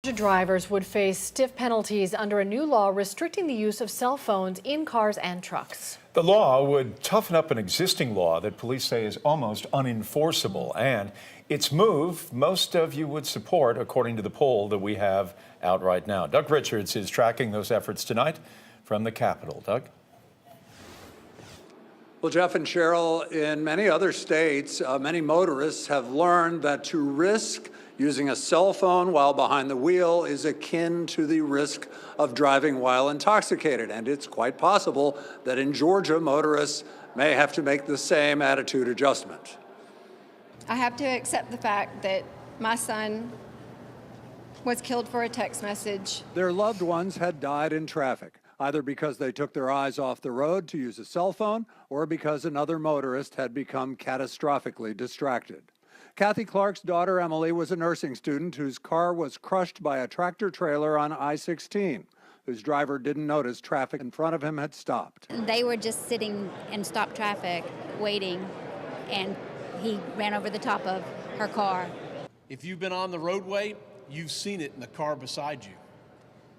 Drivers would face stiff penalties under a new law restricting the use of cell phones in cars and trucks. The law would toughen up an existing law that police say is almost unenforceable, and its move most of you would support, according to the poll that we have out right now. Doug Richards is tracking those efforts tonight from the Capitol. Doug? Well, Jeff and Cheryl, in many other states, many motorists have learned that to risk using a cell phone while behind the wheel is akin to the risk of driving while intoxicated. And it's quite possible that in Georgia, motorists may have to make the same attitude adjustment. I have to accept the fact that my son was killed for a text message. Their loved ones had died in traffic, either because they took their eyes off the road to use a cell phone or because another motorist had become catastrophically distracted. Kathy Clark's daughter, Emily, was a nursing student whose car was crushed by a tractor trailer on I-16, whose driver didn't notice traffic in front of him had stopped. They were just sitting in stopped traffic, waiting, and he ran over the top of her car. If you've been on the roadway, you've seen it in the car beside you.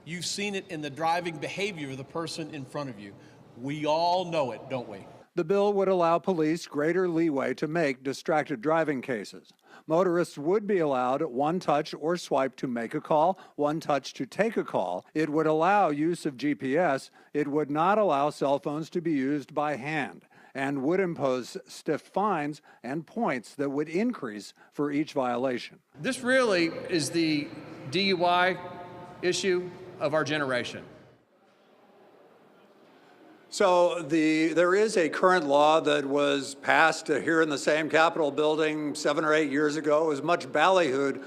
You've seen it in the driving behavior of the person in front of you. We all know it, don't we? The bill would allow police greater leeway to make distracted driving cases. Motorists would be allowed one touch or swipe to make a call, one touch to take a call. It would allow use of GPS. It would not allow cell phones to be used by hand, and would impose stiff fines and points that would increase for each violation. This really is the DUI issue of our generation. So there is a current law that was passed here in the same Capitol building 7 or 8 years ago. It was much ballyhooed.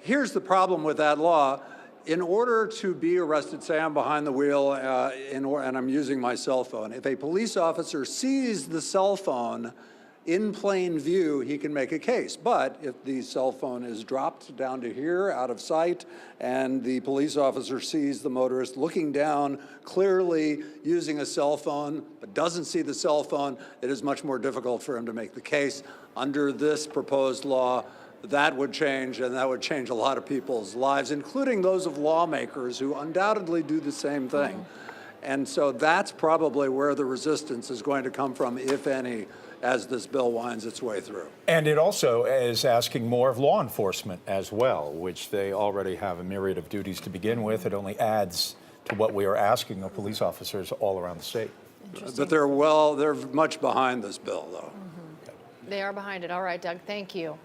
Here's the problem with that law. In order to be arrested, say I'm behind the wheel and I'm using my cell phone, if a police officer sees the cell phone in plain view, he can make a case. But if the cell phone is dropped down to here, out of sight, and the police officer sees the motorist looking down, clearly using a cell phone, but doesn't see the cell phone, it is much more difficult for him to make the case. Under this proposed law, that would change, and that would change a lot of people's lives, including those of lawmakers who undoubtedly do the same thing. And so that's probably where the resistance is going to come from, if any, as this bill winds its way through. And it also is asking more of law enforcement as well, which they already have a myriad of duties to begin with. It only adds to what we are asking of police officers all around the state. But they're much behind this bill, though. They are behind it. All right, Doug, thank you.